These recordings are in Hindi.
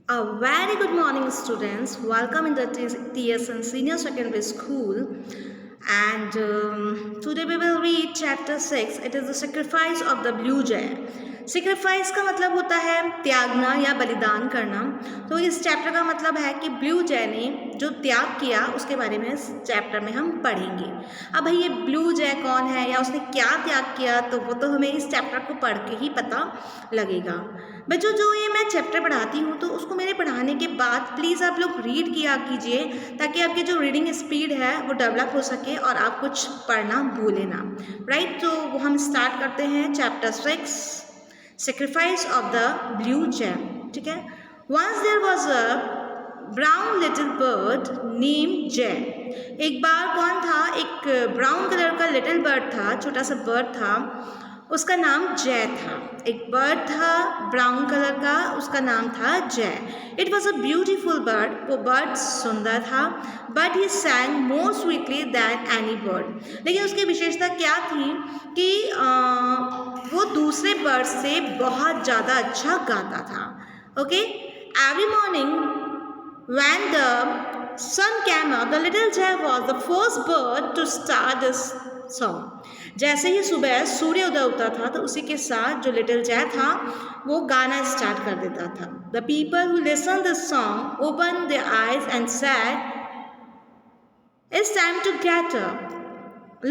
A very good morning, students. Welcome in the TSN Senior Secondary School. And today we will read chapter 6. It is the sacrifice of the blue jay. Sacrifice का मतलब होता है त्यागना या बलिदान करना। तो इस चैप्टर का मतलब है कि ब्लू जय ने जो त्याग किया उसके बारे में इस चैप्टर में हम पढ़ेंगे। अब भाई ये ब्लू जय कौन है या उसने क्या त्याग किया, तो वो तो हमें इस चैप्टर को पढ़ के ही पता लगेगा। बच्चों, जो ये मैं चैप्टर पढ़ाती हूँ तो उसको मेरे पढ़ाने के बाद प्लीज़ आप लोग रीड किया कीजिए, ताकि आपकी जो रीडिंग स्पीड है वो डेवलप हो सके और आप कुछ पढ़ना भूलें ना। राइट, तो हम स्टार्ट करते हैं chapter 6, sacrifice of the blue jay. ठीक है। Once there was a brown little bird name jay. एक बार कौन था, एक ब्राउन कलर का लिटिल बर्ड था, छोटा सा बर्ड था, उसका नाम जय था। एक बर्ड था ब्राउन कलर का, उसका नाम था जय। It was a beautiful bird, वो बर्ड सुंदर था, but he सैंग more sweetly than any bird. लेकिन उसकी विशेषता क्या थी कि वो दूसरे बर्ड से बहुत ज़्यादा अच्छा गाता था। Okay, every morning when the sun came up, the little jay was the first bird to start this song. जैसे ही सुबह सूर्य उदय होता था तो उसी के साथ जो लिटिल जय था वो गाना स्टार्ट कर देता था। The people who listened this song opened their eyes and said, "It's time to get up.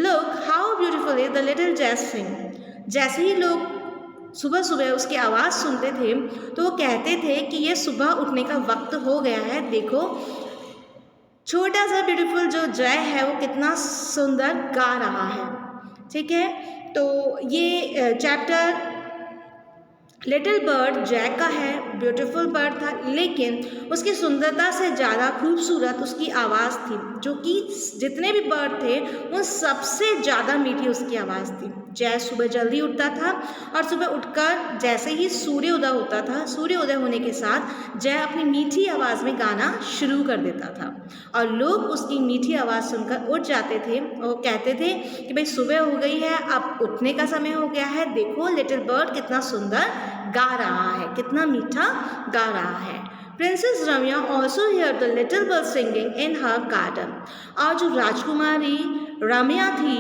Look how beautifully the little jay sing." जैसे ही लोग सुबह सुबह उसकी आवाज़ सुनते थे तो वो कहते थे कि ये सुबह उठने का वक्त हो गया है, देखो छोटा सा ब्यूटीफुल जो जय है वो कितना सुंदर गा रहा है। ठीक है, तो ये चैप्टर लिटिल बर्ड जय का है। ब्यूटीफुल बर्ड था, लेकिन उसकी सुंदरता से ज़्यादा खूबसूरत उसकी आवाज़ थी, जो कि जितने भी बर्ड थे उन सबसे ज़्यादा मीठी उसकी आवाज़ थी। जय सुबह जल्दी उठता था और सुबह उठकर जैसे ही सूर्य उदय होता था, सूर्य उदय होने के साथ जय अपनी मीठी आवाज़ में गाना शुरू कर देता था और लोग उसकी मीठी आवाज़ सुनकर उठ जाते थे और कहते थे कि भाई सुबह हो गई है, अब उठने का समय हो गया है, देखो लिटिल बर्ड कितना सुंदर गा रहा है, कितना मीठा गा रहा है। Princess Ramya also heard the little bird singing in her garden. और जो राजकुमारी रम्या थी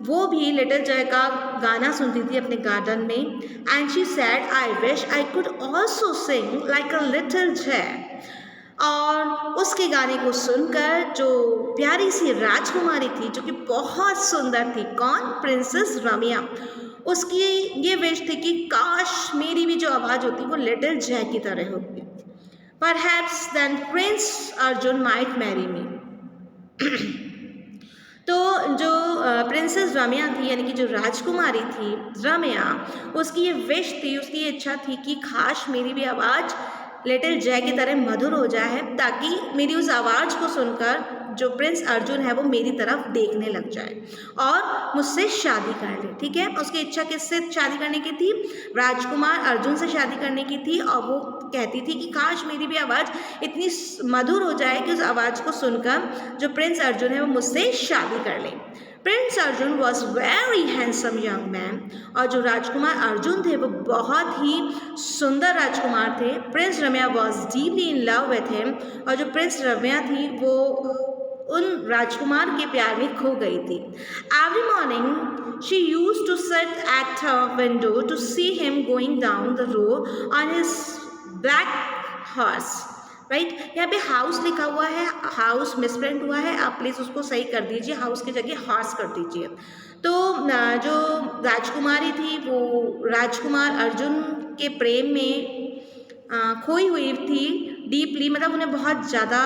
वो भी लिटिल जय का गाना सुनती थी अपने गार्डन में। And she said, I wish I could also sing like a little jay. और उसके गाने को सुनकर जो प्यारी सी राजकुमारी थी, जो कि बहुत सुंदर थी, कौन, प्रिंसेस रम्या, उसकी ये विश थी कि काश मेरी भी जो आवाज़ होती वो लिटिल जय की तरह होती। Perhaps then prince Arjun might marry me. तो जो प्रिंसेस रम्या थी, यानी कि जो राजकुमारी थी रम्या, उसकी ये विश थी, उसकी ये इच्छा थी कि काश मेरी भी आवाज़ लिटिल जय की तरह मधुर हो जाए, ताकि मेरी उस आवाज़ को सुनकर जो प्रिंस अर्जुन है वो मेरी तरफ देखने लग जाए और मुझसे शादी कर ले। ठीक है, उसकी इच्छा किससे शादी करने की थी, राजकुमार अर्जुन से शादी करने की थी। और वो कहती थी कि काश मेरी भी आवाज़ इतनी मधुर हो जाए कि उस आवाज़ को सुनकर जो प्रिंस अर्जुन है वो मुझसे शादी कर ले। Prince Arjun was very handsome young man. और जो राजकुमार अर्जुन थे वो बहुत ही सुंदर राजकुमार थे। Prince Ramya was deeply in love with him. और जो प्रिंस रम्या थी वो उन राजकुमार के प्यार में खो गई थी। Every morning she used to sit at her window to see him going down the road on his black horse. Right, यहाँ पे हाउस लिखा हुआ है, हाउस मिसप्रिंट हुआ है, आप प्लीज़ उसको सही कर दीजिए, हाउस की जगह हॉर्स कर दीजिए। तो जो राजकुमारी थी वो राजकुमार अर्जुन के प्रेम में खोई हुई थी डीपली, मतलब उन्हें बहुत ज़्यादा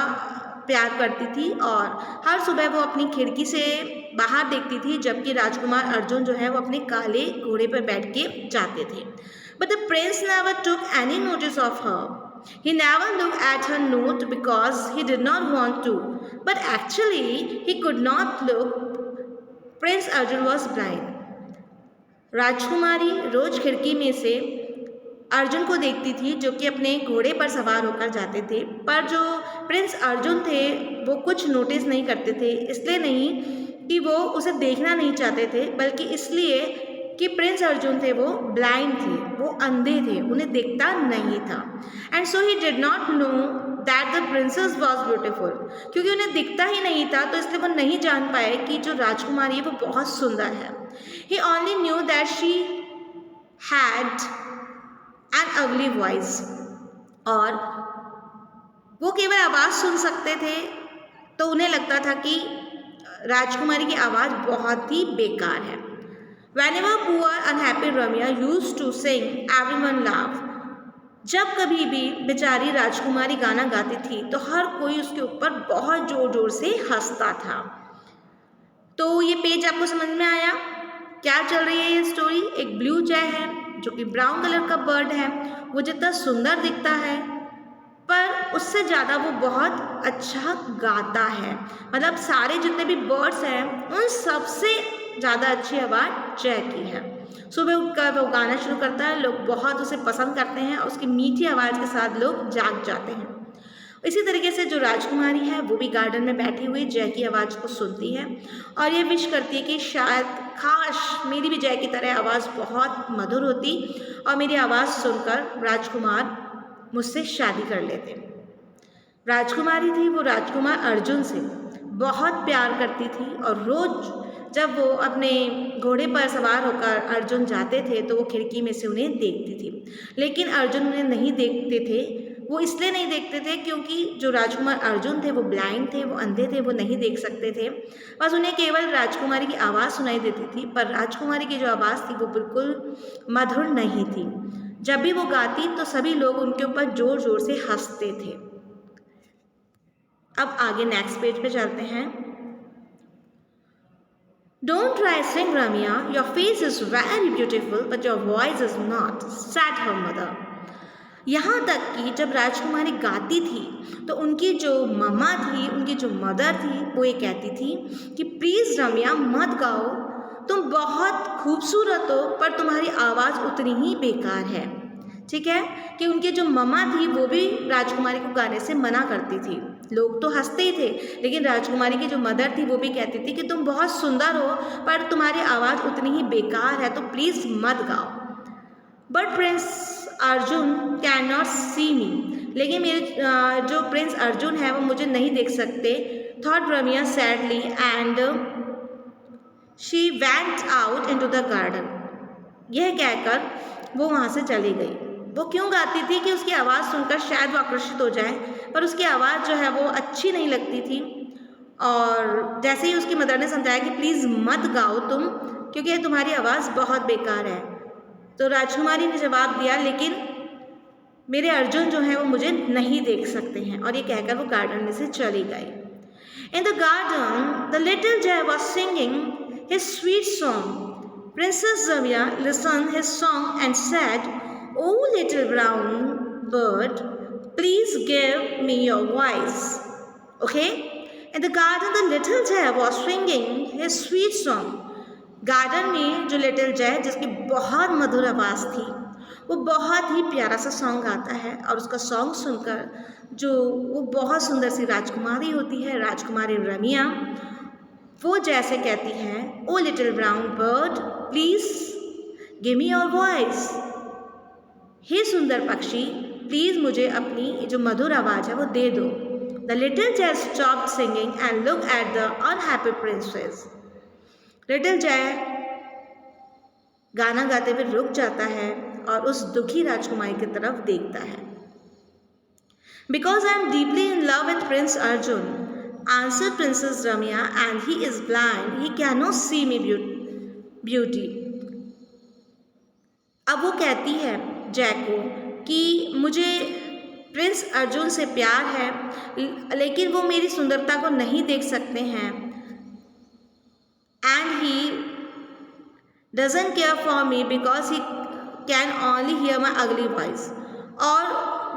प्यार करती थी और हर सुबह वो अपनी खिड़की से बाहर देखती थी, जबकि राजकुमार अर्जुन जो है वो अपने काले घोड़े पर बैठ के जाते थे। But the Prince never took any notice of her. He never looked at her note because he did not want to. But actually, he could not look. Prince Arjun was blind. राजकुमारी रोज खिड़की में से अर्जुन को देखती थी, जो कि अपने घोड़े पर सवार होकर जाते थे, पर जो प्रिंस अर्जुन थे वो कुछ नोटिस नहीं करते थे। इसलिए नहीं कि वो उसे देखना नहीं चाहते थे, बल्कि इसलिए कि प्रिंस अर्जुन थे वो ब्लाइंड थे, वो अंधे थे, उन्हें दिखता नहीं था। And so he did not know that the princess was beautiful. क्योंकि उन्हें दिखता ही नहीं था तो इसलिए वो नहीं जान पाए कि जो राजकुमारी है वो बहुत सुंदर है। He only knew that she had an ugly voice. और वो केवल आवाज़ सुन सकते थे तो उन्हें लगता था कि राजकुमारी की आवाज़ बहुत ही बेकार है। Whenever poor unhappy Ramya used to sing, everyone laughed. जब कभी भी बेचारी राजकुमारी गाना गाती थी तो हर कोई उसके ऊपर बहुत जोर जोर से हंसता था। तो ये पेज आपको समझ में आया? क्या चल रही है ये स्टोरी? एक ब्लू जय है जो कि ब्राउन कलर का बर्ड है। वो जितना सुंदर दिखता है पर उससे ज़्यादा वो बहुत अच्छा गाता है। मतलब सारे जितने भी बर्ड्स हैं उन सबसे ज़्यादा अच्छी आवाज़ जय की है। सुबह उठकर वो गाना शुरू करता है, लोग बहुत उसे पसंद करते हैं और उसकी मीठी आवाज़ के साथ लोग जाग जाते हैं। इसी तरीके से जो राजकुमारी है वो भी गार्डन में बैठी हुई जय की आवाज़ को सुनती है और ये विश करती है कि शायद काश मेरी भी जय की तरह आवाज़ बहुत मधुर होती और मेरी आवाज़ सुनकर राजकुमार मुझसे शादी कर लेते। राजकुमारी थी वो राजकुमार अर्जुन से बहुत प्यार करती थी और रोज़ जब वो अपने घोड़े पर सवार होकर अर्जुन जाते थे तो वो खिड़की में से उन्हें देखती थी। लेकिन अर्जुन उन्हें नहीं देखते थे। वो इसलिए नहीं देखते थे क्योंकि जो राजकुमार अर्जुन थे वो ब्लाइंड थे, वो अंधे थे, वो नहीं देख सकते थे। बस उन्हें केवल राजकुमारी की आवाज़ सुनाई देती थी, पर राजकुमारी की जो आवाज़ थी वो बिल्कुल मधुर नहीं थी। जब भी वो गाती तो सभी लोग उनके ऊपर ज़ोर ज़ोर से हंसते थे। अब आगे नेक्स्ट पेज पे चलते हैं। Don't try sing Ramya, your face is very beautiful but your voice is not, said her mother. यहाँ तक कि जब राजकुमारी गाती थी तो उनकी जो मम्मा थी, उनकी जो मदर थी, वो ये कहती थी कि प्लीज़ रम्या मत गाओ, तुम बहुत खूबसूरत हो पर तुम्हारी आवाज़ उतनी ही बेकार है। ठीक है कि उनकी जो मम्मा थी वो भी राजकुमारी को गाने से मना करती थी। लोग तो हंसते ही थे लेकिन राजकुमारी की जो मदर थी वो भी कहती थी कि तुम बहुत सुंदर हो पर तुम्हारी आवाज़ उतनी ही बेकार है तो प्लीज़ मत गाओ। But prince Arjun can not see me, लेकिन मेरे जो प्रिंस अर्जुन है वो मुझे नहीं देख सकते। Thought Ramya sadly and she went out into the garden. यह कहकर वो वहाँ से चली गई। वो क्यों गाती थी कि उसकी आवाज़ सुनकर शायद वो आकर्षित हो जाए, पर उसकी आवाज़ जो है वो अच्छी नहीं लगती थी। और जैसे ही उसकी मदर ने समझाया कि प्लीज़ मत गाओ तुम, क्योंकि तुम्हारी आवाज़ बहुत बेकार है, तो राजकुमारी ने जवाब दिया लेकिन मेरे अर्जुन जो हैं वो मुझे नहीं देख सकते हैं, और ये कहकर वो गार्डन में से चली गई। In the garden the little jay was singing his sweet song. Princess Ramya listened his song and said, "Oh little brown bird, please give me your voice." Okay? In the garden, the little jay was singing his sweet song. Garden में जो लिटिल जय जिसकी बहुत मधुर आवाज़ थी वो बहुत ही प्यारा सा सॉन्ग गाता है, और उसका सॉन्ग सुनकर जो वो बहुत सुंदर सी राजकुमारी होती है, राजकुमारी रमिया, वो जैसे कहती है, oh little brown bird please give me your voice. हे सुंदर पक्षी प्लीज़ मुझे अपनी जो मधुर आवाज़ है वो दे दो। द लिटिल जय stopped singing and look at the unhappy princess. Little जय गाना गाते हुए रुक जाता है और उस दुखी राजकुमारी की तरफ देखता है। Because I am deeply in love with Prince Arjun, answered Princess Ramya, and he is blind, he cannot see me beauty. अब वो कहती है जय को कि मुझे प्रिंस अर्जुन से प्यार है लेकिन वो मेरी सुंदरता को नहीं देख सकते हैं, and he doesn't care for me because he can only hear my ugly voice. और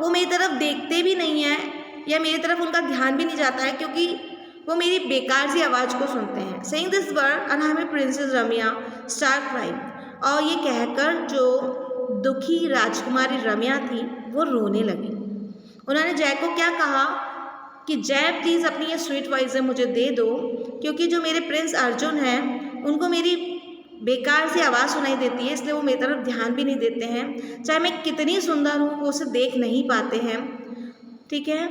वो मेरी तरफ देखते भी नहीं है या मेरी तरफ उनका ध्यान भी नहीं जाता है क्योंकि वो मेरी बेकार सी आवाज़ को सुनते हैं। Saying this word unhappy princess Ramya start crying. और ये कहकर जो दुखी राजकुमारी रम्या थी वो रोने लगी। उन्होंने जय को क्या कहा कि जय प्लीज़ अपनी ये स्वीट वॉइस मुझे दे दो, क्योंकि जो मेरे प्रिंस अर्जुन हैं उनको मेरी बेकार सी आवाज़ सुनाई देती है, इसलिए वो मेरी तरफ ध्यान भी नहीं देते हैं। चाहे मैं कितनी सुंदर हूँ वो उसे देख नहीं पाते हैं, ठीक है।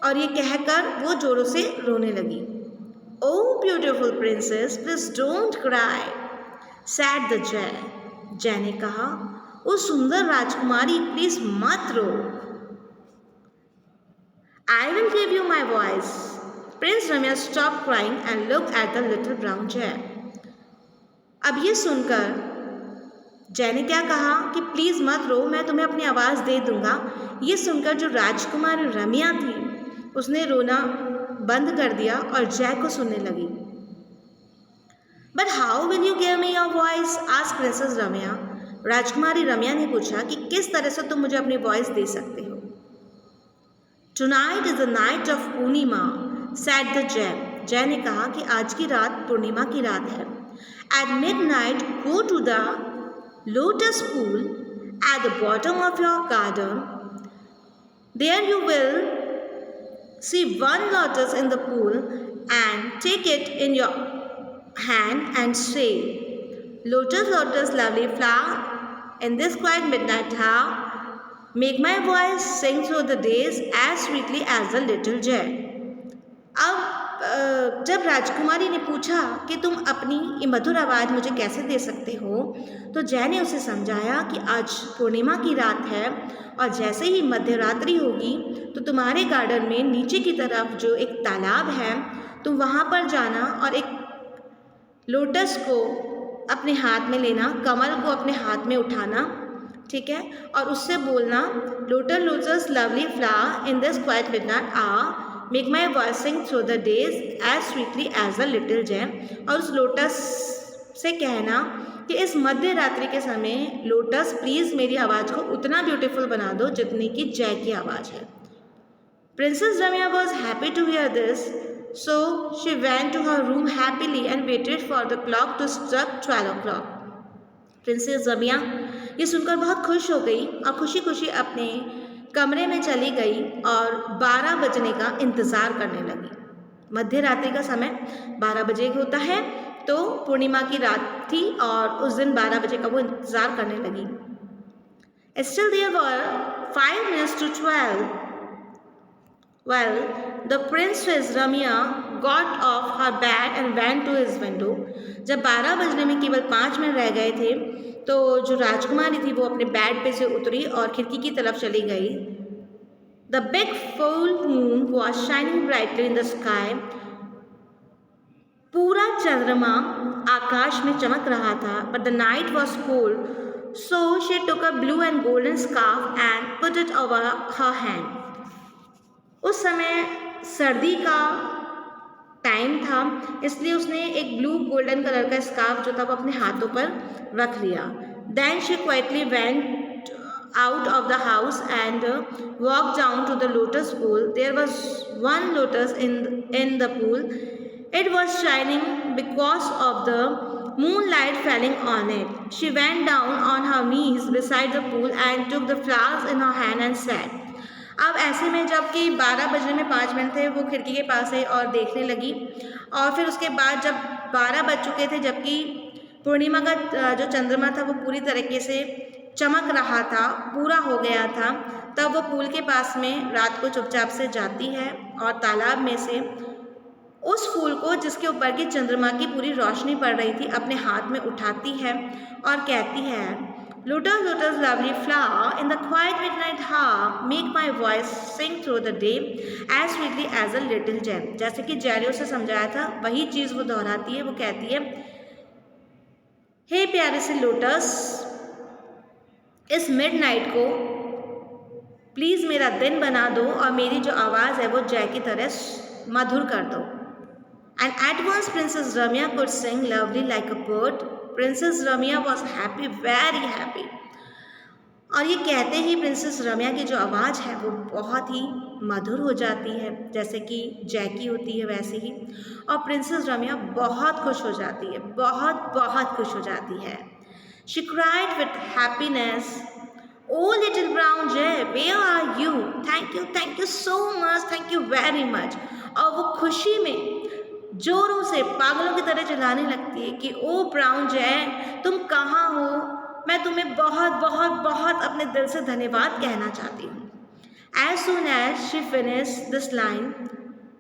और ये कहकर वो जोरों से रोने लगी। Oh beautiful princess please don't cry said the jay. Jay ने कहा, ओ सुंदर राजकुमारी प्लीज मत रो। I will give you my voice. Prince Ramya stop crying and look at the little brown jay. अब ये सुनकर जय ने क्या कहा कि प्लीज़ मत रो, मैं तुम्हें अपनी आवाज़ दे दूंगा। ये सुनकर जो राजकुमारी रम्या थी उसने रोना बंद कर दिया और जय को सुनने लगी। But how will you give me your voice? Asked princess Ramya. राजकुमारी रम्या ने पूछा कि किस तरह से तुम मुझे अपनी वॉइस दे सकते हो। Tonight is the night of Purnima sad the jay. Jay ने कहा कि आज की रात पूर्णिमा की रात है। At midnight go to the lotus pool at the bottom of your garden. There you will see one lotus in the pool and take it in your hand and say, Lotus, lotus, lovely flower, in this quiet midnight hour, make my voice sing through the days as sweetly as the little jay. अब जब राजकुमारी ने पूछा कि तुम अपनी ये मधुर आवाज़ मुझे कैसे दे सकते हो, तो जय ने उसे समझाया कि आज पूर्णिमा की रात है और जैसे ही मध्यरात्रि होगी तो तुम्हारे गार्डन में नीचे की तरफ जो एक तालाब है, तुम वहाँ पर जाना और एक लोटस को अपने हाथ में लेना, कमल को अपने हाथ में उठाना, ठीक है, और उससे बोलना, lotus lotus lovely flower in this quite midnight hour, make my voice sing through the days as sweetly as the little jay. और उस लोटस से कहना कि इस मध्य रात्रि के समय लोटस प्लीज़ मेरी आवाज़ को उतना ब्यूटीफुल बना दो जितनी कि जय की आवाज़ है। Princess Ramya was happy to hear this, so she went to her room happily and waited for the clock to struck 12 o'clock। Princess Ramya ये सुनकर बहुत खुश हो गई और खुशी खुशी अपने कमरे में चली गई और 12 बजने का इंतज़ार करने लगी। मध्य रात्रि का समय 12 बजे होता है, तो पूर्णिमा की रात थी और उस दिन 12 बजे का वो इंतज़ार करने लगी। Still there were 5 minutes to 12. Well, the princess Ramya got off her bed and went to his window. जब 12 बजने में केवल 5 मिनट रह गए थे, तो जो राजकुमारी थी वो अपने बेड पे से उतरी और खिड़की की तरफ चली गई। The big full moon was shining brightly in the sky. पूरा चंद्रमा आकाश में चमक रहा था। But the night was cold, so she took a blue and golden scarf and put it over her hand. उस समय सर्दी का टाइम था, इसलिए उसने एक ब्लू गोल्डन कलर का स्कार्फ जो था वो अपने हाथों पर रख लिया। Then she quietly went out of the house and walked down to the lotus pool. There was one lotus in the pool. It was shining because of the moonlight falling on it. She went down on her knees beside the pool and took the flowers in her hand and sat. अब ऐसे में जबकि 12 बजने में 5 मिनट थे, वो खिड़की के पास है और देखने लगी। और फिर उसके बाद जब 12 बज चुके थे, जबकि पूर्णिमा का जो चंद्रमा था वो पूरी तरीके से चमक रहा था, पूरा हो गया था, तब वो पूल के पास में रात को चुपचाप से जाती है और तालाब में से उस फूल को जिसके ऊपर की चंद्रमा की पूरी रोशनी पड़ रही थी अपने हाथ में उठाती है और कहती है, Lotus, lotus, lovely flower, in the quiet midnight hour, make my voice sing through the day as sweetly as a little gem. जैसे कि जय ने उसे समझाया था वही चीज़ वो दोहराती है। वो कहती है, हे प्यारे से लोटस, इस मिडनाइट को प्लीज़ मेरा दिन बना दो और मेरी जो आवाज़ है वो जय की तरह मधुर कर दो। And at once Princess Ramya could sing lovely like a bird. Princess Ramya was happy, very happy. और ये कहते ही प्रिंसेस रम्या की जो आवाज़ है वो बहुत ही मधुर हो जाती है, जैसे कि जय की होती है वैसे ही। और प्रिंसेस रम्या बहुत खुश हो जाती है, बहुत बहुत खुश हो जाती है। She cried with happiness, Oh little brown jay, where are you? Thank you so much, thank you very much. और वो खुशी में जोरों से पागलों की तरह चिल्लाने लगती है कि ओ ब्राउन जय, तुम कहाँ हो? मैं तुम्हें बहुत बहुत बहुत अपने दिल से धन्यवाद कहना चाहती हूँ। As soon as she finished this line,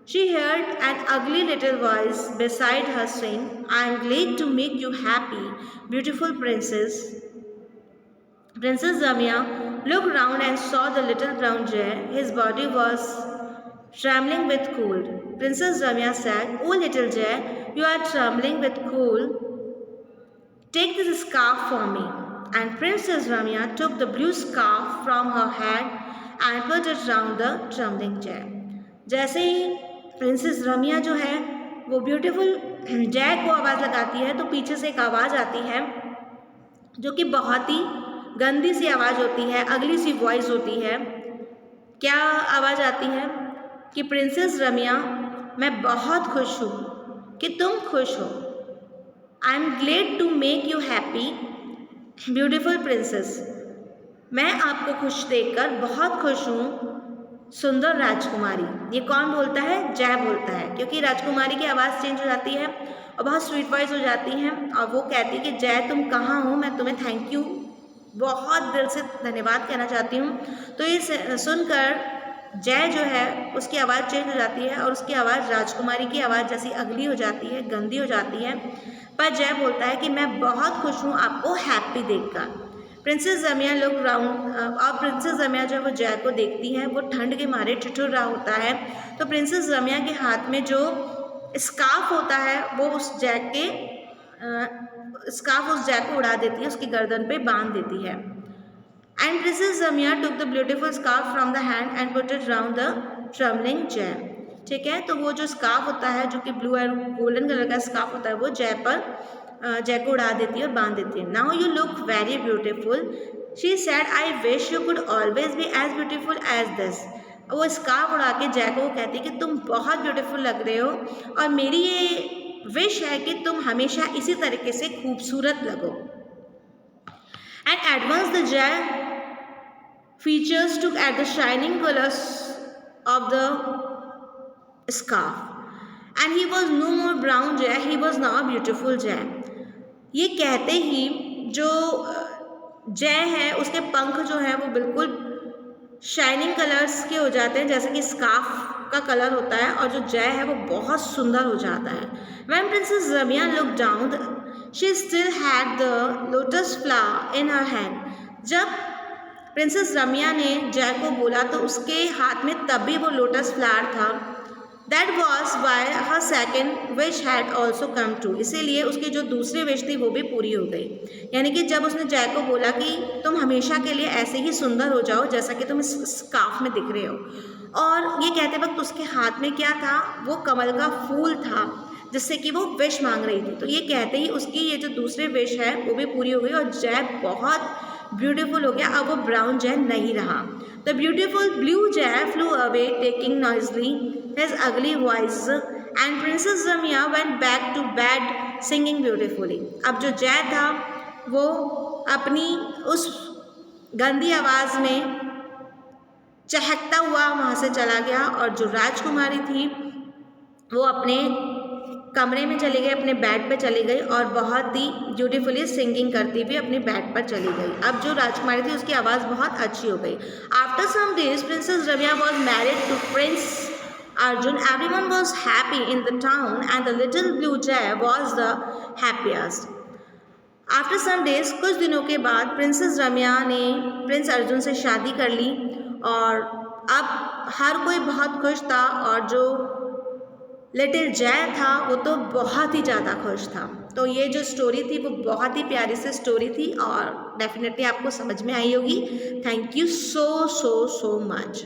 she heard an ugly little voice beside her saying, I am glad to make you happy, beautiful princess. Princess Zamia looked round and saw the little brown jay. His body was trembling with cold. Princess Zamia said, Oh little jay, you are trembling with cold. Take this scarf for me. And Princess Ramya took the blue scarf from her head and put it round the trembling jay. जैसे ही प्रिंसेस रमिया जो है वो ब्यूटीफुल जय को आवाज़ लगाती है तो पीछे से एक आवाज़ आती है जो कि बहुत ही गंदी सी आवाज़ होती है, अगली सी वॉइस होती है। क्या आवाज़ आती है कि प्रिंसेस रमिया, मैं बहुत खुश हूँ कि तुम खुश हो। I am glad to make you happy beautiful princess. मैं आपको खुश देखकर बहुत खुश हूँ सुंदर राजकुमारी। ये कौन बोलता है? जय बोलता है, क्योंकि राजकुमारी की आवाज़ चेंज हो जाती है और बहुत स्वीट वॉइस हो जाती है और वो कहती है कि जय तुम कहाँ हो, मैं तुम्हें थैंक यू बहुत दिल से धन्यवाद कहना चाहती हूँ। तो ये सुनकर जय जो है उसकी आवाज़ चेंज हो जाती है और उसकी आवाज़ राजकुमारी की आवाज़ जैसी अगली हो जाती है, गंदी हो जाती है। पर जय बोलता है कि मैं बहुत खुश हूँ आपको हैप्पी देखकर। प्रिंसेस जमिया लुक राउंड और प्रिंसेस जमिया जो है वो जय को देखती है, वो ठंड के मारे ठिठुर रहा होता है। तो प्रिंसेस जमिया के हाथ में जो स्कार्फ होता है वो उस जय को उड़ा देती है, उसकी गर्दन पे बांध देती है। And princess Jamia took the beautiful scarf from the hand and put it round the trembling jay. ठीक है, तो वो जो स्कार्फ होता है जो कि ब्लू एंड गोल्डन कलर का स्कार्फ होता है वो जय को उड़ा देती है और बांध देती है। Now you look very beautiful, she said, I wish you could always be as beautiful as this. वो स्कार्फ उड़ा के जय को कहती है कि तुम बहुत ब्यूटीफुल लग रहे हो और मेरी ये विश है कि तुम हमेशा इसी तरीके से खूबसूरत लगो। And at once the jay feathers took at the shining colours of the scarf and he was no more brown jay, he was now a beautiful jay. ये कहते ही जो जय है उसके पंख जो है वो बिल्कुल शाइनिंग कलर्स के हो जाते हैं, जैसे कि स्कार्फ का कलर होता है, और जो जय है वो बहुत सुंदर हो जाता है। When Princess Ramya looked down, she still had the lotus flower in her hand. जब प्रिंसेस रमिया ने जय को बोला तो उसके हाथ में तब भी वो लोटस फ्लावर था। That was why her second wish had also come true. इसीलिए उसकी जो दूसरी विश थी वो भी पूरी हो गई। यानी कि जब उसने जय को बोला कि तुम हमेशा के लिए ऐसे ही सुंदर हो जाओ जैसा कि तुम इस स्कार्फ में दिख रहे हो, और ये कहते वक्त उसके हाथ में क्या था? वो कमल का फूल था जिससे कि वो विश मांग रही थी। तो ये कहते ही उसकी ये जो दूसरी विश है वो भी पूरी हो गई और जय बहुत ब्यूटीफुल हो गया। अब वो ब्राउन जय नहीं रहा। द ब्यूटीफुल ब्लू जय flu away taking Noisli his ugly voice and Princess Ramya went back to bed singing beautifully. अब जो जय था वो अपनी उस गंदी आवाज़ में चहकता हुआ वहाँ से चला गया और जो राजकुमारी थी वो अपने कमरे में चली गई, अपने बेड पे चली गई और बहुत ही ब्यूटीफुली सिंगिंग करती हुई अपने बेड पर चली गई। अब जो राजकुमारी थी उसकी आवाज़ बहुत अच्छी हो गई। After some days princess Ramya was married to prince Arjun. Everyone was happy in the town and the little blue jay was the happiest. After some days, कुछ दिनों के बाद प्रिंसेस रमिया ने प्रिंस अर्जुन से शादी कर ली और अब हर कोई बहुत खुश था और जो लिटिल जय था वो तो बहुत ही ज़्यादा खुश था। तो ये जो स्टोरी थी वो बहुत ही प्यारी सी स्टोरी थी और डेफिनेटली आपको समझ में आई होगी। Thank you so much.